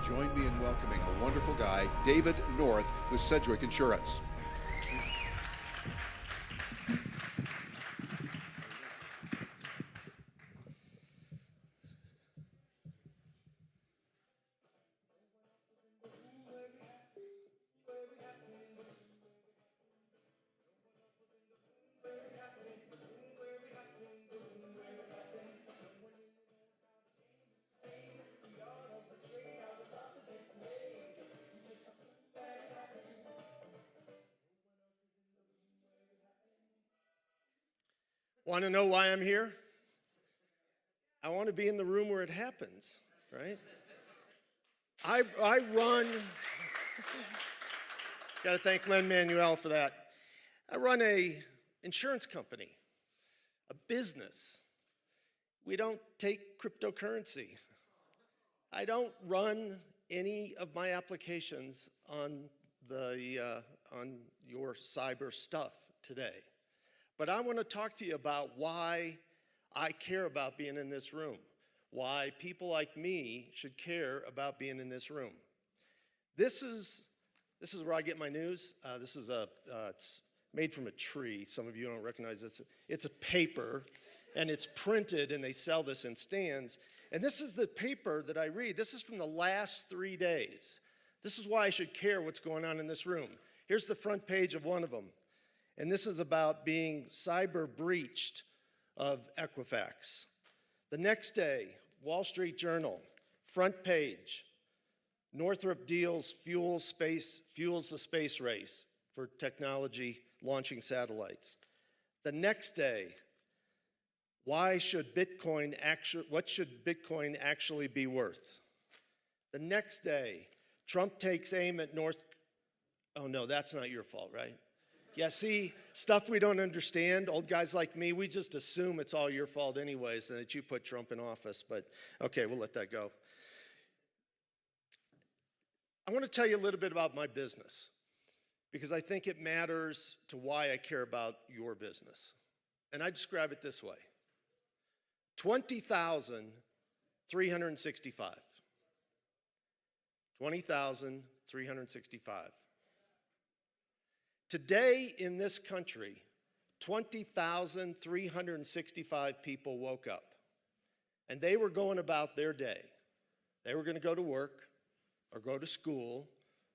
join me in welcoming a wonderful guy, David North with Sedgewick Insurance. Want to know why I'm here? I want to be in the room where it happens, right? I run, got to thank Len Manuel for that. I run a insurance company, a business. We don't take cryptocurrency. I don't run any of my applications on your cyber stuff today. But I want to talk to you about why I care about being in this room, why people like me should care about being in this room. This is where I get my news. It's made from a tree. Some of you don't recognize this. It's a paper, and it's printed, and they sell this in stands. And this is the paper that I read. This is from the last 3 days. This is why I should care what's going on in this room. Here's the front page of one of them. And this is about being cyber breached of Equifax. The next day, Wall Street Journal, front page, Northrop deals fuels the space race for technology launching satellites. The next day, what should Bitcoin actually be worth? The next day, Trump takes aim at oh no, that's not your fault, right? Yeah, see, stuff we don't understand, old guys like me, we just assume it's all your fault anyways and that you put Trump in office, but okay, we'll let that go. I want to tell you a little bit about my business because I think it matters to why I care about your business. And I describe it this way. 20,365. 20,365. Today in this country, 20,365 people woke up, and they were going about their day. They were going to go to work, or go to school,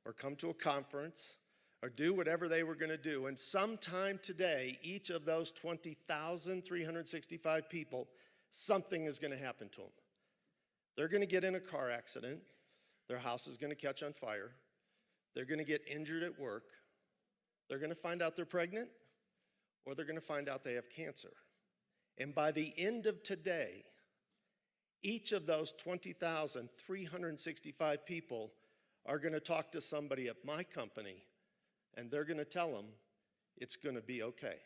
or come to a conference, or do whatever they were going to do. And sometime today, each of those 20,365 people, something is going to happen to them. They're going to get in a car accident. Their house is going to catch on fire. They're going to get injured at work. They're going to find out they're pregnant, or they're going to find out they have cancer. And by the end of today, each of those 20,365 people are going to talk to somebody at my company, and they're going to tell them it's going to be okay.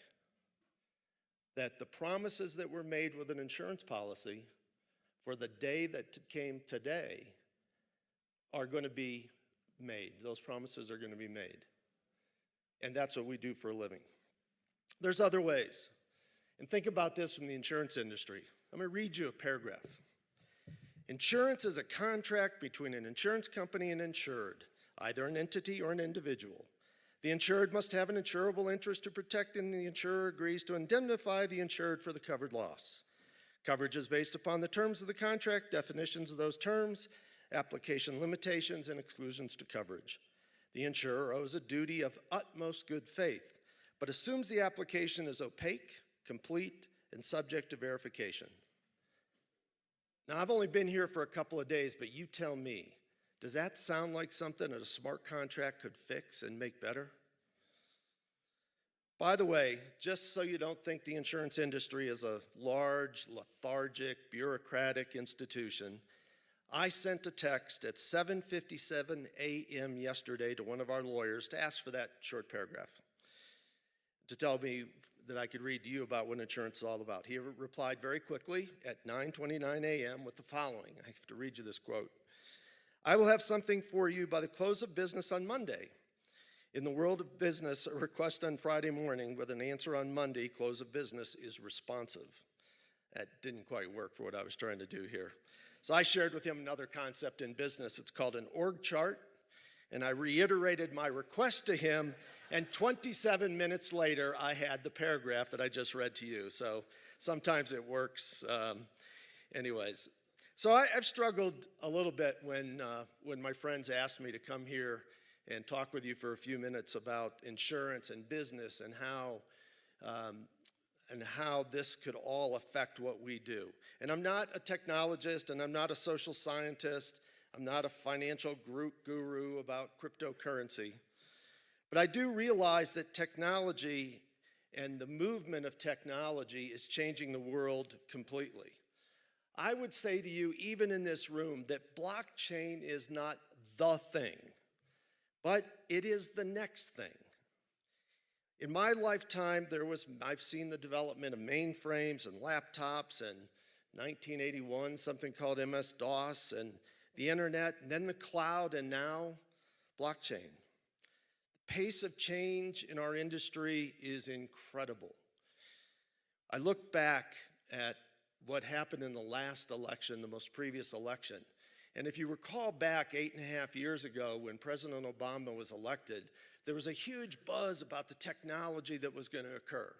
That the promises that were made with an insurance policy for the day that came today are going to be made. Those promises are going to be made. And that's what we do for a living. There's other ways. And think about this from the insurance industry. I'm going to read you a paragraph. Insurance is a contract between an insurance company and insured, either an entity or an individual. The insured must have an insurable interest to protect, and the insurer agrees to indemnify the insured for the covered loss. Coverage is based upon the terms of the contract, definitions of those terms, application limitations, and exclusions to coverage. The insurer owes a duty of utmost good faith, but assumes the application is opaque, complete, and subject to verification. Now, I've only been here for a couple of days, but you tell me, does that sound like something that a smart contract could fix and make better? By the way, just so you don't think the insurance industry is a large, lethargic, bureaucratic institution, I sent a text at 7:57 a.m. yesterday to one of our lawyers to ask for that short paragraph, to tell me that I could read to you about what insurance is all about. He replied very quickly at 9:29 a.m. with the following. I have to read you this quote. I will have something for you by the close of business on Monday. In the world of business, a request on Friday morning with an answer on Monday, close of business, is responsive. That didn't quite work for what I was trying to do here. So I shared with him another concept in business. It's called an org chart. And I reiterated my request to him, and 27 minutes later, I had the paragraph that I just read to you. So sometimes it works. Anyways, so I've struggled a little bit when my friends asked me to come here and talk with you for a few minutes about insurance and business and how this could all affect what we do. And I'm not a technologist, and I'm not a social scientist. I'm not a financial guru about cryptocurrency. But I do realize that technology and the movement of technology is changing the world completely. I would say to you, even in this room, that blockchain is not the thing, but it is the next thing. In my lifetime, I've seen the development of mainframes and laptops, and 1981, something called MS-DOS, and the internet, and then the cloud, and now blockchain. The pace of change in our industry is incredible. I look back at what happened in the last election, the most previous election, and if you recall back 8.5 years ago when President Obama was elected, there was a huge buzz about the technology that was going to occur.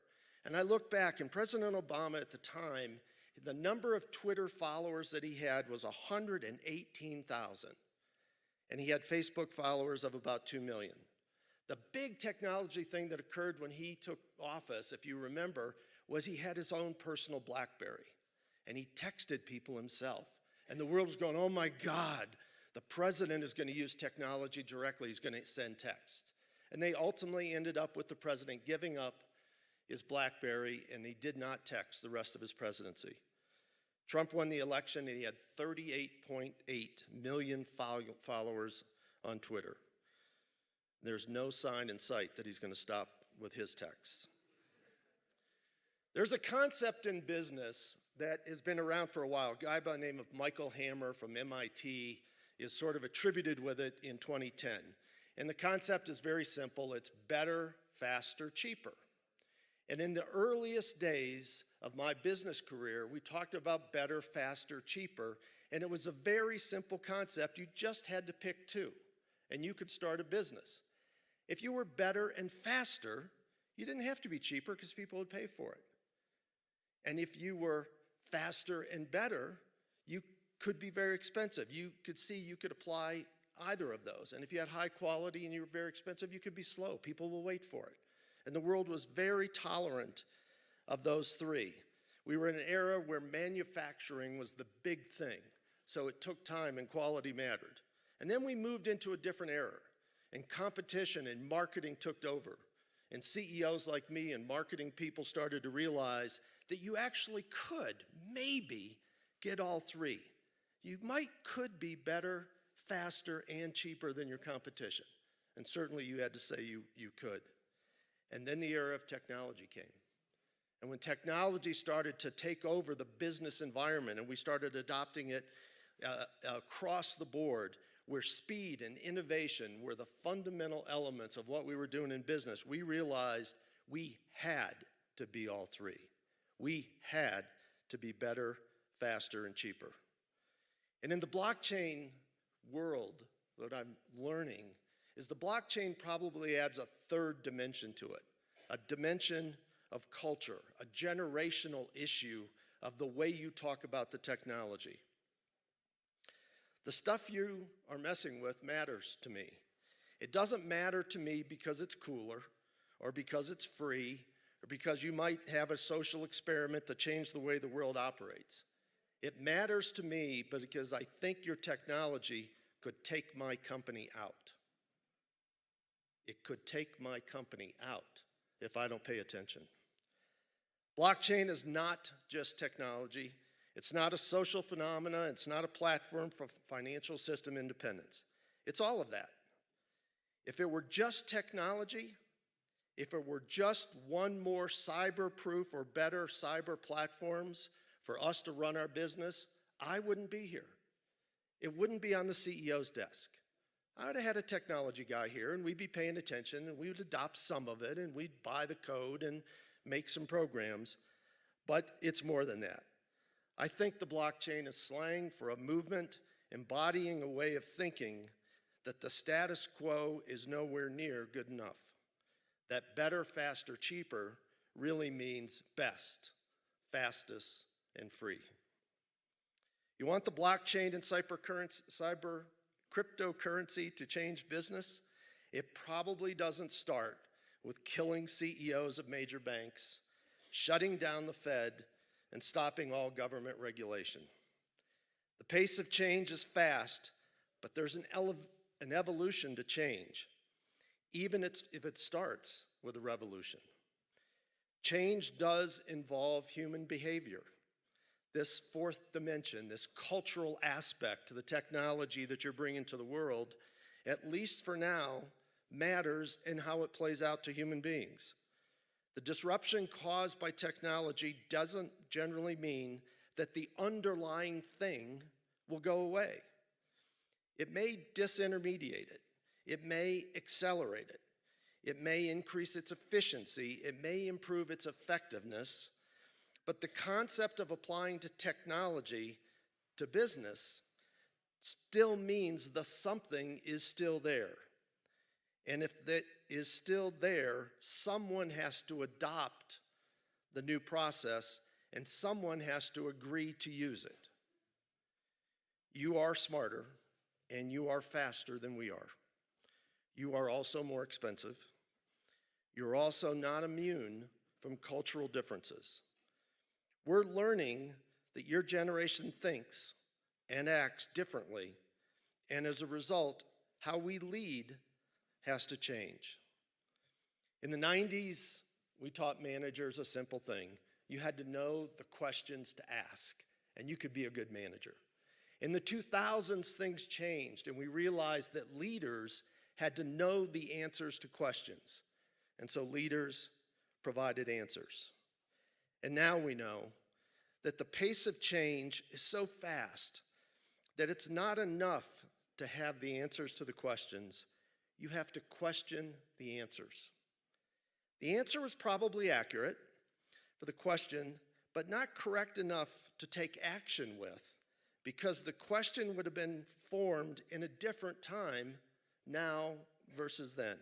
And I look back, and President Obama at the time, the number of Twitter followers that he had was 118,000. And he had Facebook followers of about 2 million. The big technology thing that occurred when he took office, if you remember, was he had his own personal BlackBerry. And he texted people himself. And the world was going, oh my God, the president is going to use technology directly. He's going to send texts. And they ultimately ended up with the president giving up his BlackBerry, and he did not text the rest of his presidency. Trump won the election, and he had 38.8 million followers on Twitter. There's no sign in sight that he's going to stop with his texts. There's a concept in business that has been around for a while. A guy by the name of Michael Hammer from MIT is sort of attributed with it in 2010. And the concept is very simple. It's better, faster, cheaper. And in the earliest days of my business career, we talked about better, faster, cheaper, and it was a very simple concept. You just had to pick two, and you could start a business. If you were better and faster, you didn't have to be cheaper because people would pay for it. And if you were faster and better, you could be very expensive. You could see you could apply either of those. And if you had high quality and you were very expensive, you could be slow. People will wait for it. And the world was very tolerant of those three. We were in an era where manufacturing was the big thing. So it took time and quality mattered. And then we moved into a different era. And competition and marketing took over. And CEOs like me and marketing people started to realize that you actually could maybe get all three. You could be better, faster, and cheaper than your competition. And certainly you had to say you could. And then the era of technology came. And when technology started to take over the business environment and we started adopting it across the board, where speed and innovation were the fundamental elements of what we were doing in business, we realized we had to be all three. We had to be better, faster, and cheaper. And in the blockchain world, what I'm learning is the blockchain probably adds a third dimension to it, a dimension of culture, a generational issue of the way you talk about the technology. The stuff you are messing with matters to me. It doesn't matter to me because it's cooler, or because it's free, or because you might have a social experiment to change the way the world operates. It matters to me because I think your technology could take my company out. It could take my company out if I don't pay attention. Blockchain is not just technology. It's not a social phenomena. It's not a platform for financial system independence. It's all of that. If it were just technology, if it were just one more cyber-proof or better cyber platforms for us to run our business, I wouldn't be here. It wouldn't be on the CEO's desk. I would have had a technology guy here, and we'd be paying attention, and we would adopt some of it, and we'd buy the code and make some programs. But it's more than that. I think the blockchain is slang for a movement embodying a way of thinking that the status quo is nowhere near good enough. That better, faster, cheaper really means best, fastest, and free. You want the blockchain and cyber cryptocurrency to change business? It probably doesn't start with killing CEOs of major banks, shutting down the Fed, and stopping all government regulation. The pace of change is fast, but there's an evolution to change, even if it starts with a revolution. Change does involve human behavior. This fourth dimension, this cultural aspect to the technology that you're bringing to the world, at least for now, matters in how it plays out to human beings. The disruption caused by technology doesn't generally mean that the underlying thing will go away. It may disintermediate it. It may accelerate it. It may increase its efficiency. It may improve its effectiveness. But the concept of applying to technology to business still means the something is still there. And if that is still there, someone has to adopt the new process and someone has to agree to use it. You are smarter and you are faster than we are. You are also more expensive. You're also not immune from cultural differences. We're learning that your generation thinks and acts differently, and as a result, how we lead has to change. In the 90s, we taught managers a simple thing. You had to know the questions to ask, and you could be a good manager. In the 2000s, things changed, and we realized that leaders had to know the answers to questions. And so leaders provided answers. And now we know that the pace of change is so fast that it's not enough to have the answers to the questions. You have to question the answers. The answer was probably accurate for the question, but not correct enough to take action with, because the question would have been formed in a different time now versus then.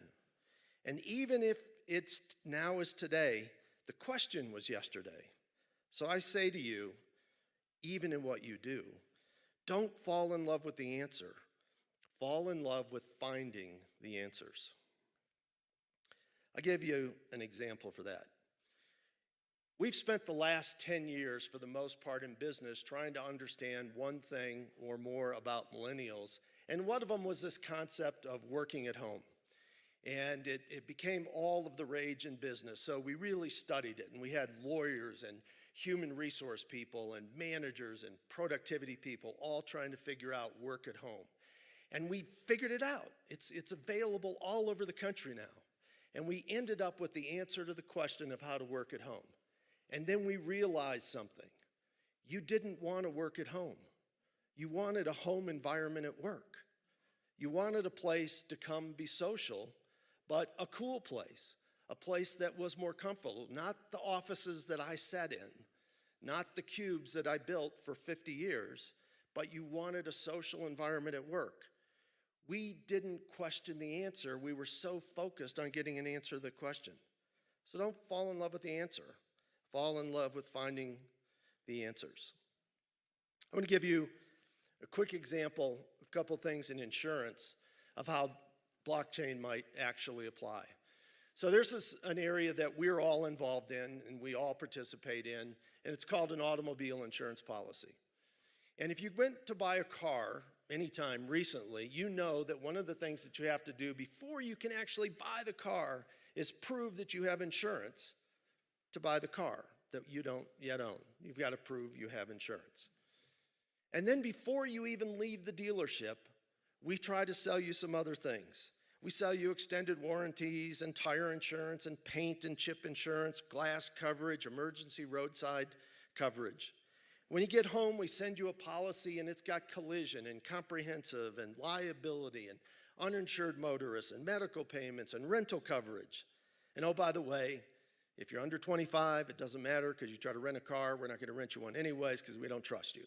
And even if it's now is today, the question was yesterday. So I say to you, even in what you do, don't fall in love with the answer. Fall in love with finding the answers. I'll give you an example for that. We've spent the last 10 years, for the most part in business, trying to understand one thing or more about millennials. And one of them was this concept of working at home. And it became all of the rage in business. So we really studied it. And we had lawyers and human resource people and managers and productivity people all trying to figure out work at home. And we figured it out. It's available all over the country now. And we ended up with the answer to the question of how to work at home. And then we realized something. You didn't want to work at home. You wanted a home environment at work. You wanted a place to come be social, but a cool place, a place that was more comfortable, not the offices that I sat in, not the cubes that I built for 50 years, but you wanted a social environment at work. We didn't question the answer. We were so focused on getting an answer to the question. So don't fall in love with the answer. Fall in love with finding the answers. I'm going to give you a quick example, a couple things in insurance of how blockchain might actually apply. So there's an area that we're all involved in and we all participate in, and it's called an automobile insurance policy. And if you went to buy a car anytime recently, you know that one of the things that you have to do before you can actually buy the car is prove that you have insurance to buy the car that you don't yet own. You've got to prove you have insurance. And then before you even leave the dealership, we try to sell you some other things. We sell you extended warranties and tire insurance and paint and chip insurance, glass coverage, emergency roadside coverage. When you get home, we send you a policy and it's got collision and comprehensive and liability and uninsured motorists and medical payments and rental coverage. And oh, by the way, If you're under 25, it doesn't matter because you try to rent a car. We're not going to rent you one anyways because we don't trust you.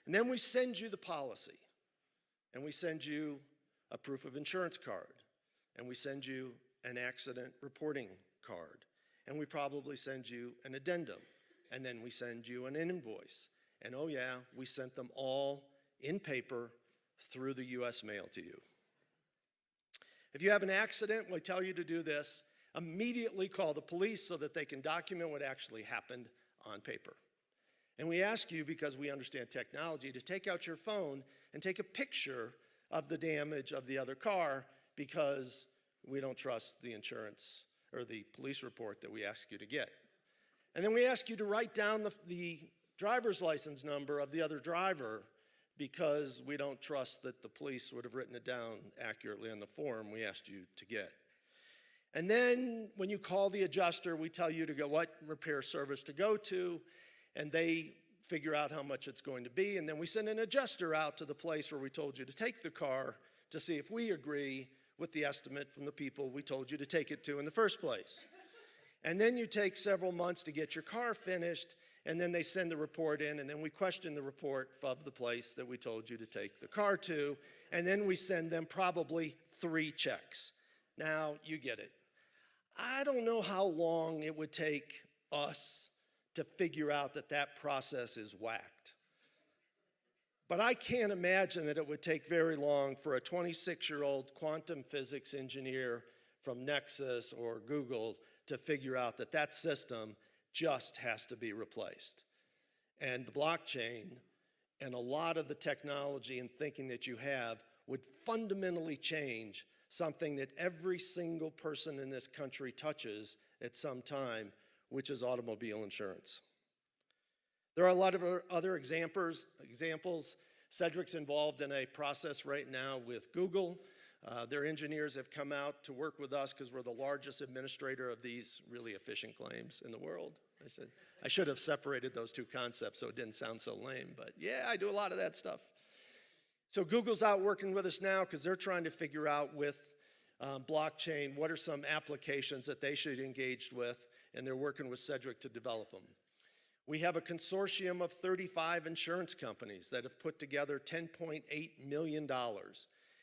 And then we send you the policy. And we send you a proof of insurance card. And we send you an accident reporting card. And we probably send you an addendum. And then we send you an invoice. And oh yeah, we sent them all in paper through the US mail to you. If you have an accident, we tell you to do this. Immediately call the police so that they can document what actually happened on paper. And we ask you, because we understand technology, to take out your phone and take a picture of the damage of the other car, because we don't trust the insurance or the police report that we ask you to get. And then we ask you to write down the driver's license number of the other driver, because we don't trust that the police would have written it down accurately on the form we asked you to get. And then when you call the adjuster, we tell you to go what repair service to go to, and they figure out how much it's going to be, and then we send an adjuster out to the place where we told you to take the car to see if we agree with the estimate from the people we told you to take it to in the first place. And then you take several months to get your car finished, and then they send the report in, and then we question the report of the place that we told you to take the car to, and then we send them probably 3 checks. Now, you get it. I don't know how long it would take us to figure out that that process is whacked. But I can't imagine that it would take very long for a 26-year-old quantum physics engineer from NEXUS or Google to figure out that that system just has to be replaced. And the blockchain and a lot of the technology and thinking that you have would fundamentally change something that every single person in this country touches at some time, which is automobile insurance. There are a lot of other examples. Sedgewick's involved in a process right now with Google. Their engineers have come out to work with us because we're the largest administrator of these really efficient claims in the world. I should have separated those two concepts so it didn't sound so lame, but yeah, I do a lot of that stuff. So Google's out working with us now because they're trying to figure out with blockchain what are some applications that they should engage with, and they're working with Sedgewick to develop them. We have a consortium of 35 insurance companies that have put together $10.8 million,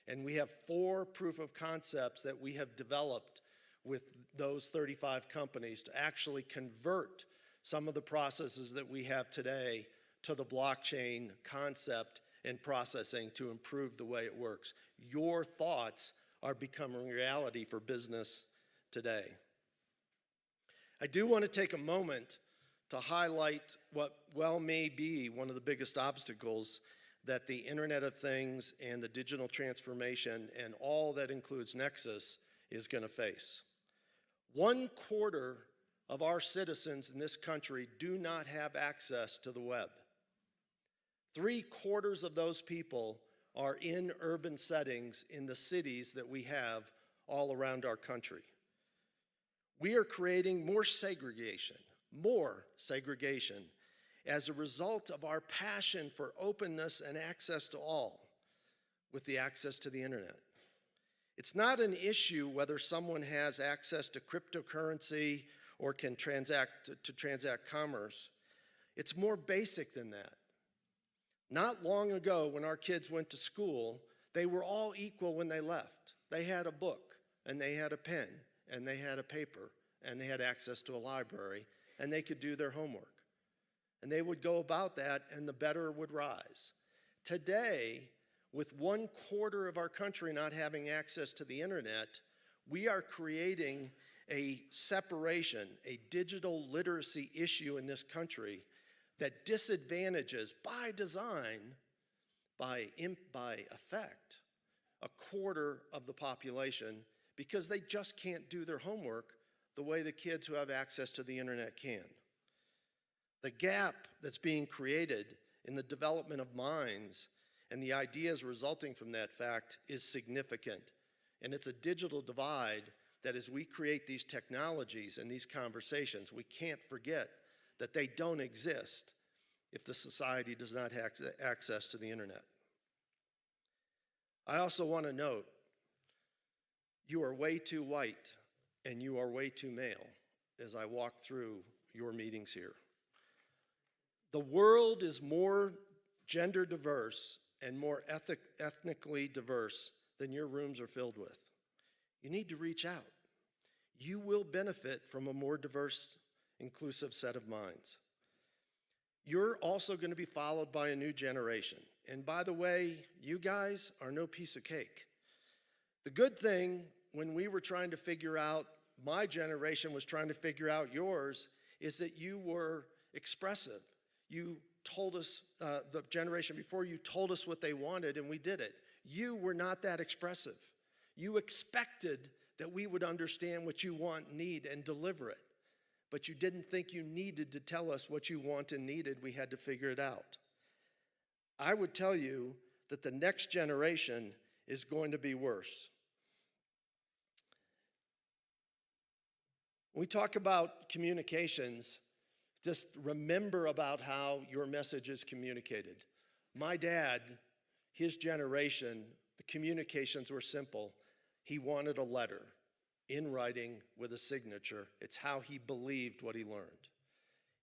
and we have 4 proof of concepts that we have developed with those 35 companies to actually convert some of the processes that we have today to the blockchain concept and processing to improve the way it works. Your thoughts are becoming reality for business today. I do want to take a moment to highlight what well may be one of the biggest obstacles that the Internet of Things and the digital transformation and all that includes Nexus is going to face. 1/4 of our citizens in this country do not have access to the web. 3/4 of those people are in urban settings in the cities that we have all around our country. We are creating more segregation as a result of our passion for openness and access to all with the access to the internet. It's not an issue whether someone has access to cryptocurrency or can transact commerce. It's more basic than that. Not long ago, when our kids went to school, they were all equal when they left. They had a book, and they had a pen, and they had a paper, and they had access to a library, and they could do their homework. And they would go about that, and the better would rise. Today, with 1/4 of our country not having access to the internet, we are creating a separation, a digital literacy issue in this country that disadvantages by design, by effect, 1/4 of the population because they just can't do their homework the way the kids who have access to the internet can. The gap that's being created in the development of minds and the ideas resulting from that fact is significant. And it's a digital divide that as we create these technologies and these conversations, we can't forget that they don't exist if the society does not have access to the internet. I also want to note, you are way too white and you are way too male as I walk through your meetings here. The world is more gender diverse and more ethnically diverse than your rooms are filled with. You need to reach out. You will benefit from a more diverse, inclusive set of minds. You're also going to be followed by a new generation. And by the way, you guys are no piece of cake. The good thing when we were trying to figure out, my generation was trying to figure out yours, is that you were expressive. You told us, the generation before you told us what they wanted and we did it. You were not that expressive. You expected that we would understand what you want, need, and deliver it. But you didn't think you needed to tell us what you want and needed. We had to figure it out. I would tell you that the next generation is going to be worse. When we talk about communications, just remember about how your message is communicated. My dad, his generation, the communications were simple. He wanted a letter in writing with a signature. It's how he believed what he learned.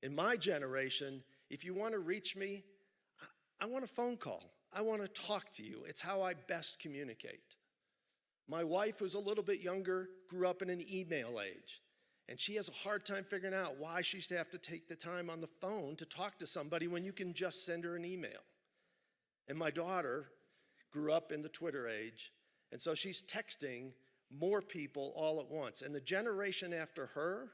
In my generation, if you want to reach me, I want a phone call. I want to talk to you. It's how I best communicate. My wife, who's a little bit younger, grew up in an email age. And she has a hard time figuring out why she should have to take the time on the phone to talk to somebody when you can just send her an email. And my daughter grew up in the Twitter age, and so she's texting more people all at once. And the generation after her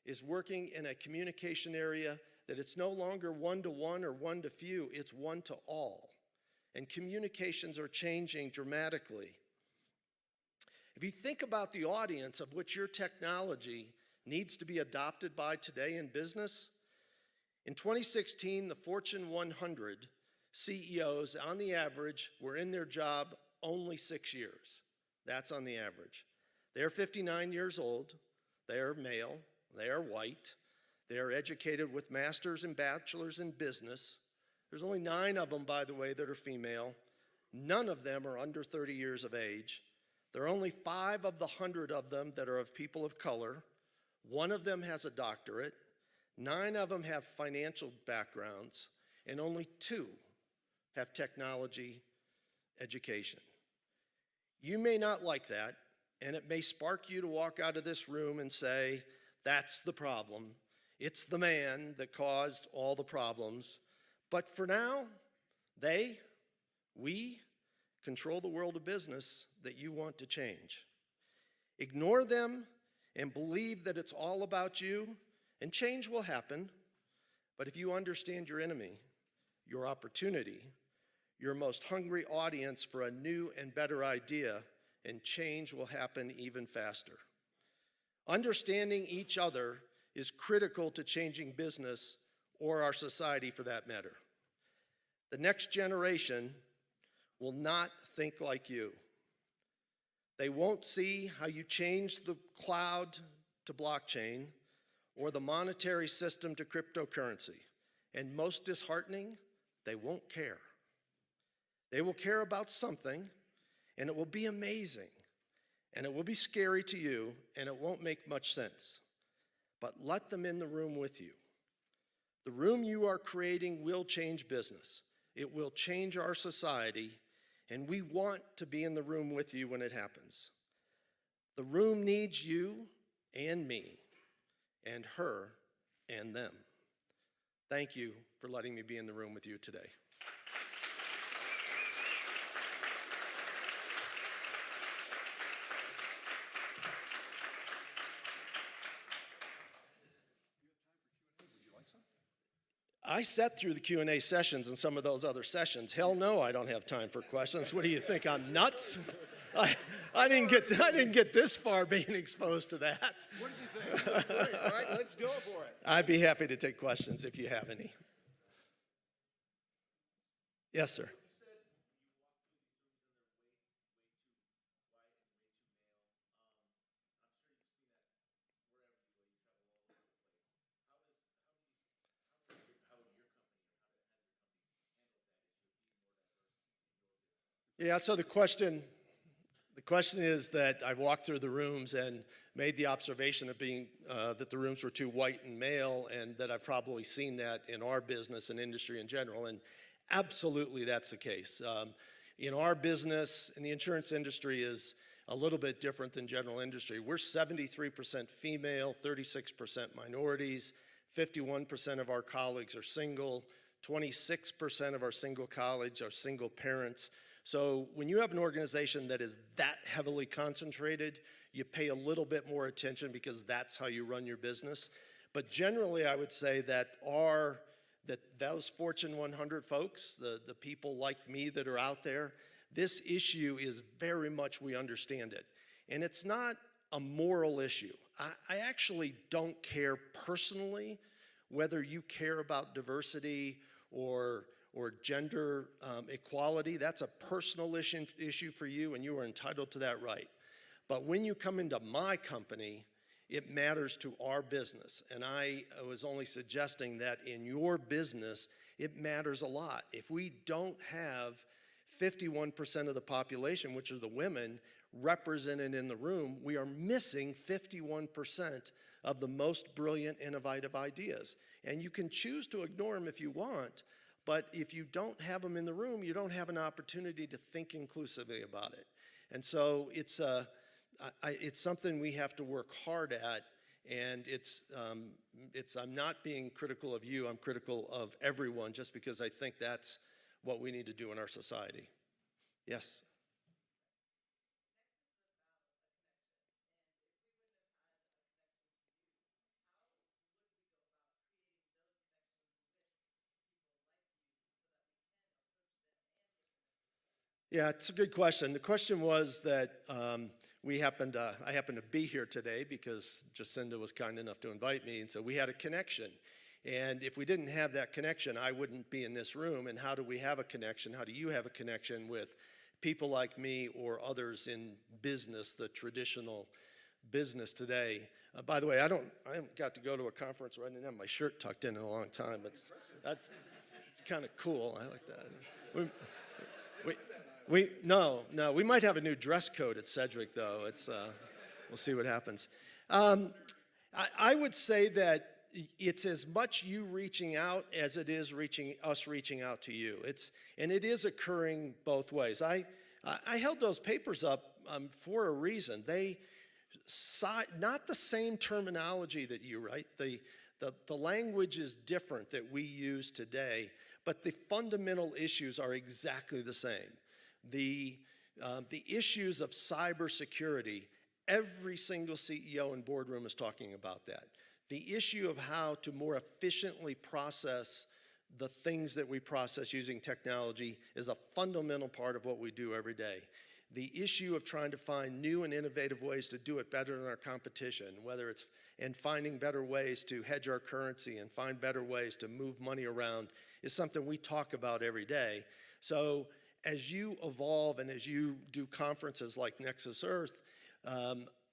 is working in a communication area that it's no longer one-to-one or one-to-few, it's one-to-all. And communications are changing dramatically. If you think about the audience of which your technology needs to be adopted by today in business, in 2016, the Fortune 100 CEOs, on the average, were in their job only 6 years. That's on the average. They're 59 years old, they're male, they're white, they're educated with masters and bachelors in business. There's only 9 of them, by the way, that are female. None of them are under 30 years of age. There are only 5 of the 100 of them that are of people of color. 1 of them has a doctorate. 9 of them have financial backgrounds, and only 2 have technology education. You may not like that, and it may spark you to walk out of this room and say, that's the problem. It's the man that caused all the problems. But for now, we control the world of business that you want to change. Ignore them and believe that it's all about you, and change will happen. But if you understand your enemy, your opportunity, your most hungry audience for a new and better idea, and change will happen even faster. Understanding each other is critical to changing business or our society for that matter. The next generation will not think like you. They won't see how you change the cloud to blockchain or the monetary system to cryptocurrency. And most disheartening, they won't care. They will care about something, and it will be amazing, and it will be scary to you, and it won't make much sense. But let them in the room with you. The room you are creating will change business. It will change our society, and we want to be in the room with you when it happens. The room needs you and me and her and them. Thank you for letting me be in the room with you today. I sat through the Q&A sessions and some of those other sessions. Hell no, I don't have time for questions. What do you think, I'm nuts? I didn't get this far being exposed to that. What did you think? That's great. All right, let's go for it. I'd be happy to take questions if you have any. Yes, sir. Yeah, so the question is that I've walked through the rooms and made the observation of being that the rooms were too white and male, and that I've probably seen that in our business and industry in general, and absolutely that's the case. In our business, in the insurance industry, is a little bit different than general industry. We're 73% female, 36% minorities, 51% of our colleagues are single, 26% of our single colleagues are single parents. So when you have an organization that is that heavily concentrated, you pay a little bit more attention because that's how you run your business. But generally, I would say that those Fortune 100 folks, the people like me that are out there, this issue is very much, we understand it. And it's not a moral issue. I actually don't care personally whether you care about diversity or gender equality. That's a personal issue for you, and you are entitled to that right. But when you come into my company, it matters to our business. And I was only suggesting that in your business, it matters a lot. If we don't have 51% of the population, which are the women, represented in the room, we are missing 51% of the most brilliant, innovative ideas. And you can choose to ignore them if you want, but if you don't have them in the room, you don't have an opportunity to think inclusively about it. And so it's something we have to work hard at, and I'm not being critical of you, I'm critical of everyone, just because I think that's what we need to do in our society. Yes? Yeah, it's a good question. The question was that I happened to be here today because Jacinda was kind enough to invite me, and so we had a connection. And if we didn't have that connection, I wouldn't be in this room. And how do we have a connection? How do you have a connection with people like me or others in business, the traditional business today? By the way, I haven't got to go to a conference where I didn't have my shirt tucked in a long time. It's kind of cool. I like that. No, we might have a new dress code at Sedgewick, though. We'll see what happens. I would say that it's as much you reaching out as it is us reaching out to you. And it is occurring both ways. I held those papers up for a reason. They not the same terminology that you write. The language is different that we use today, but the fundamental issues are exactly the same. The issues of cybersecurity, every single CEO and boardroom is talking about that. The issue of how to more efficiently process the things that we process using technology is a fundamental part of what we do every day. The issue of trying to find new and innovative ways to do it better than our competition, whether it's and finding better ways to hedge our currency and find better ways to move money around, is something we talk about every day. So as you evolve and as you do conferences like Nexus Earth,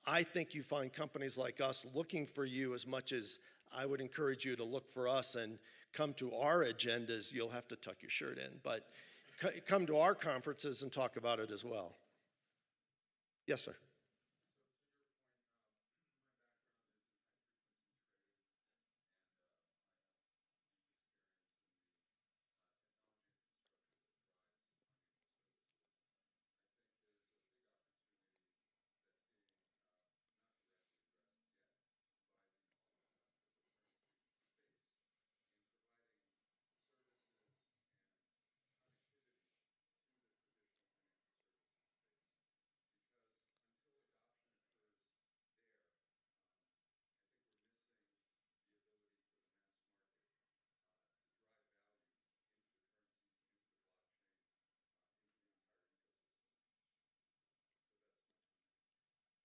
I think you find companies like us looking for you as much as I would encourage you to look for us and come to our agendas. You'll have to tuck your shirt in, but come to our conferences and talk about it as well. Yes, sir.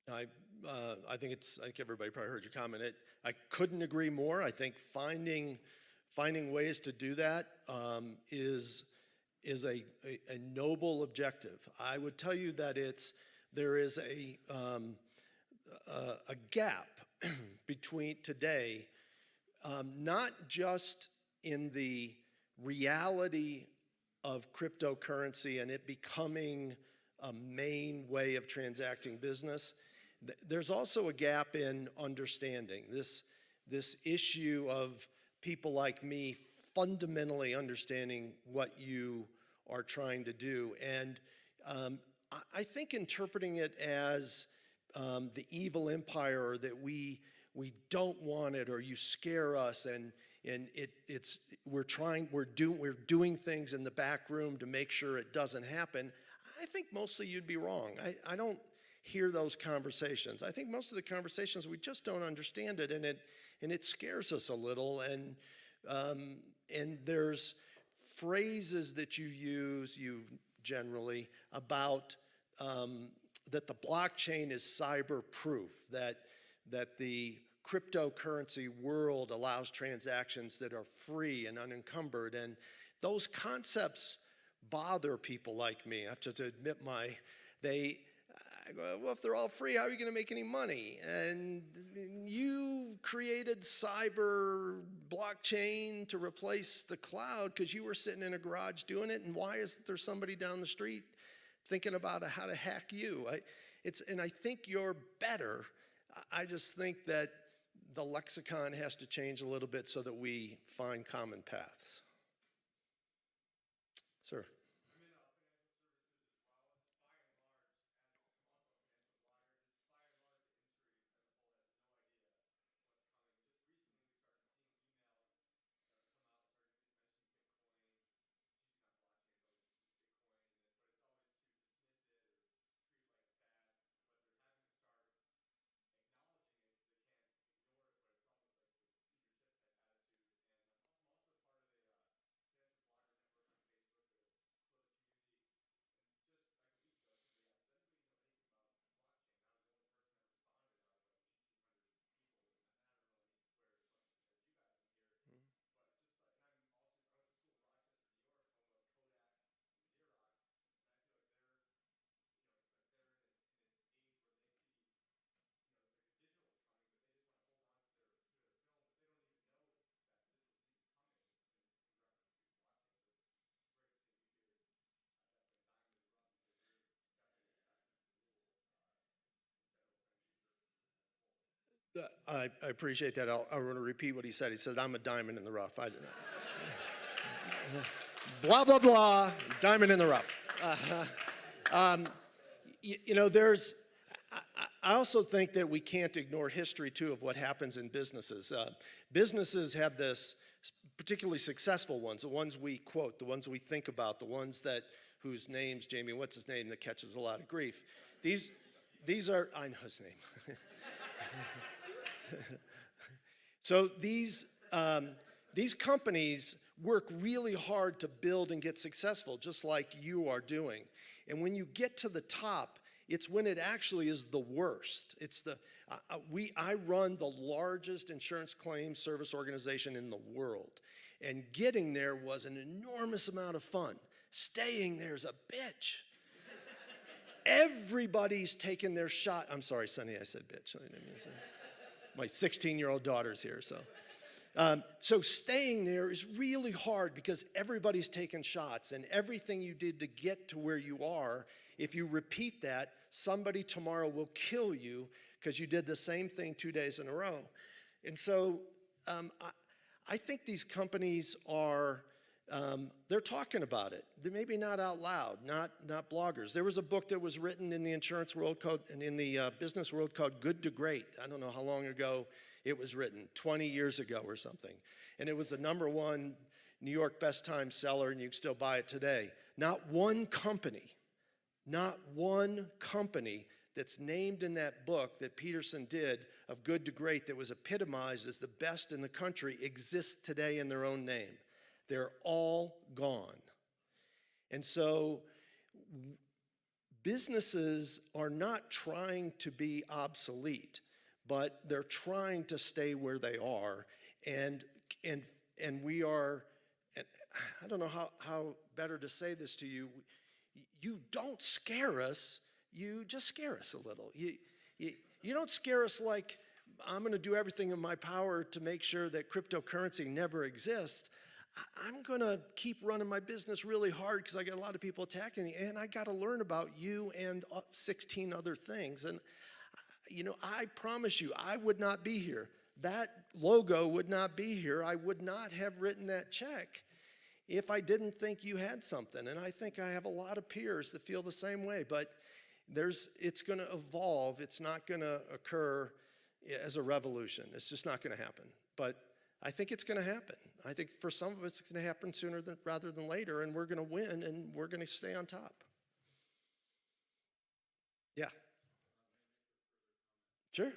I think everybody probably heard your comment. I couldn't agree more. I think finding ways to do that is a noble objective. I would tell you that there is a gap between today, not just in the reality of cryptocurrency and it becoming a main way of transacting business. there's also a gap in understanding. This issue of people like me fundamentally understanding what you are trying to do. And I think interpreting it as the evil empire, or that we don't want it, or you scare us, and we're doing things in the back room to make sure it doesn't happen. I think mostly you'd be wrong. I don't hear those conversations. I think most of the conversations, we just don't understand it, and it scares us a little. And there's phrases that you use, generally, about that the blockchain is cyber-proof, that the cryptocurrency world allows transactions that are free and unencumbered, and those concepts bother people like me. I have to admit, I go, well, if they're all free, how are you going to make any money? And you created cyber blockchain to replace the cloud because you were sitting in a garage doing it, and why isn't there somebody down the street thinking about how to hack you? And I think you're better. I just think that the lexicon has to change a little bit so that we find common paths. Sir. I appreciate that. I want to repeat what he said. He said, I'm a diamond in the rough. Blah, blah, blah, diamond in the rough. I also think that we can't ignore history, too, of what happens in businesses. Businesses have this, particularly successful ones, the ones we quote, the ones we think about, the ones whose names, Jamie, what's his name, that catches a lot of grief. These are, I know his name. So these companies work really hard to build and get successful, just like you are doing. And when you get to the top, it's when it actually is the worst. I run the largest insurance claims service organization in the world. And getting there was an enormous amount of fun. Staying there's a bitch. Everybody's taking their shot. I'm sorry, Sonny, I said bitch. I didn't mean to say. My 16-year-old daughter's here, so. So staying there is really hard because everybody's taking shots, and everything you did to get to where you are, if you repeat that, somebody tomorrow will kill you because you did the same thing 2 days in a row. And so I think these companies are, they're talking about it. They're maybe not out loud, not bloggers. There was a book that was written in the insurance world and in the business world called Good to Great. I don't know how long ago it was written, 20 years ago or something. And it was the #1 New York best time seller, and you can still buy it today. Not one company that's named in that book that Peterson did of Good to Great that was epitomized as the best in the country exists today in their own name. They're all gone. And so businesses are not trying to be obsolete, but they're trying to stay where they are. And we are, and I don't know how better to say this to you. You don't scare us, you just scare us a little. You don't scare us like, I'm going to do everything in my power to make sure that cryptocurrency never exists. I'm going to keep running my business really hard because I got a lot of people attacking me, and I got to learn about you and 16 other things. And You know, I promise you, I would not be here. That logo would not be here. I would not have written that check if I didn't think you had something. And I think I have a lot of peers that feel the same way. But it's going to evolve. It's not going to occur as a revolution. It's just not going to happen. But I think it's going to happen. I think for some of us, it's going to happen sooner rather than later, and we're going to win, and we're going to stay on top. Yeah. Sure.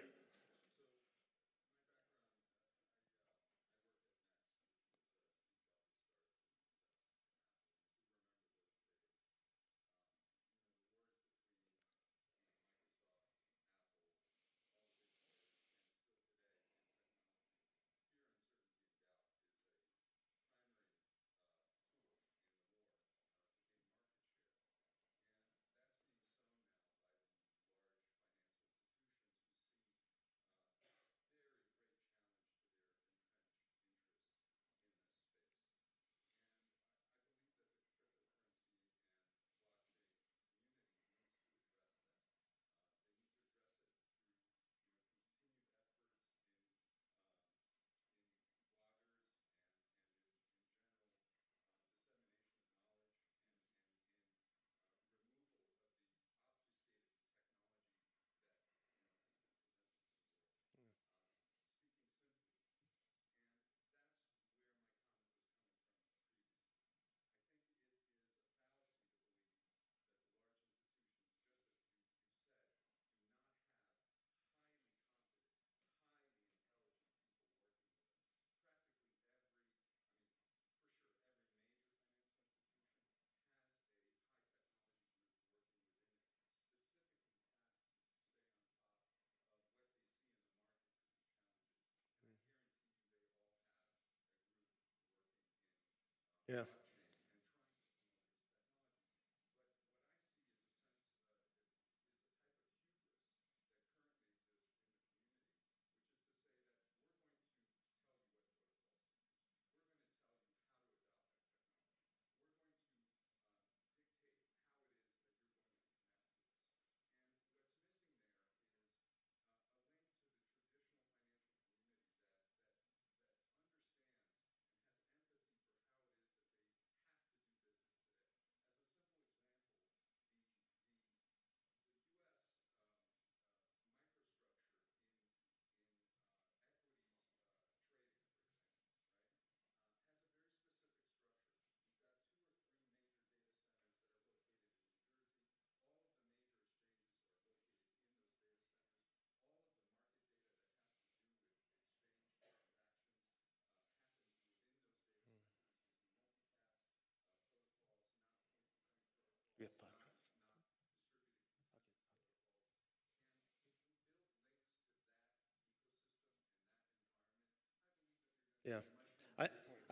Yeah. We have 5 minutes. Yeah.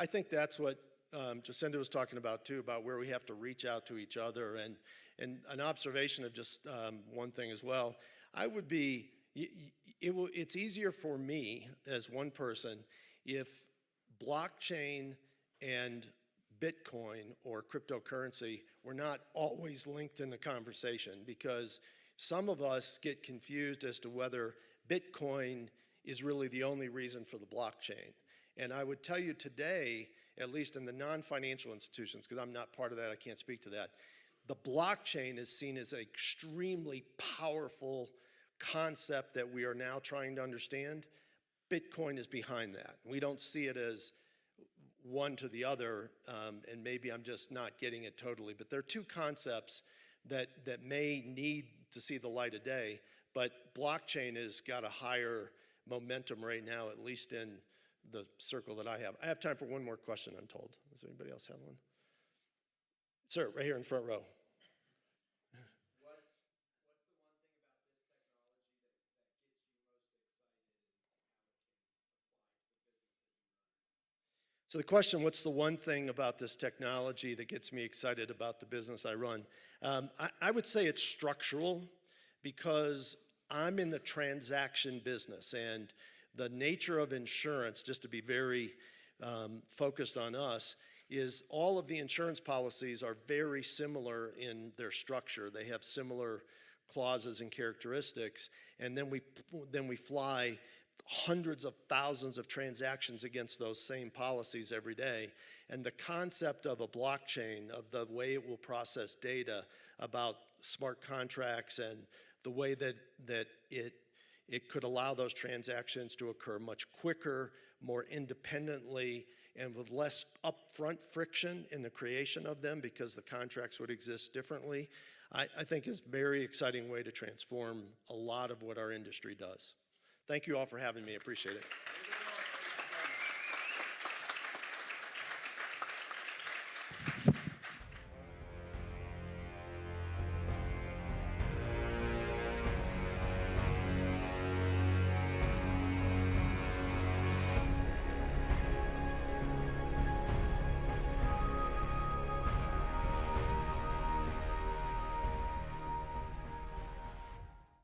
I think that's what Jacinda was talking about too, about where we have to reach out to each other. And an observation of just one thing as well, I would be, it's easier for me as one person if blockchain and Bitcoin or cryptocurrency were not always linked in the conversation, because some of us get confused as to whether Bitcoin is really the only reason for the blockchain. And I would tell you today, at least in the non-financial institutions, because I'm not part of that, I can't speak to that, the blockchain is seen as an extremely powerful concept that we are now trying to understand. Bitcoin is behind that. We don't see it as one to the other, and maybe I'm just not getting it totally, but there are two concepts that may need to see the light of day, but blockchain has got a higher momentum right now, at least in the circle that I have. I have time for one more question, I'm told. Does anybody else have one? Sir, right here in the front row. So the question, what's the one thing about this technology that gets me excited about the business I run? I would say it's structural, because I'm in the transaction business, and the nature of insurance, just to be very focused on us, is all of the insurance policies are very similar in their structure. They have similar clauses and characteristics, and then we fly hundreds of thousands of transactions against those same policies every day. And the concept of a blockchain, of the way it will process data about smart contracts and the way that it could allow those transactions to occur much quicker, more independently, and with less upfront friction in the creation of them because the contracts would exist differently, I think is a very exciting way to transform a lot of what our industry does. Thank you all for having me. I appreciate it.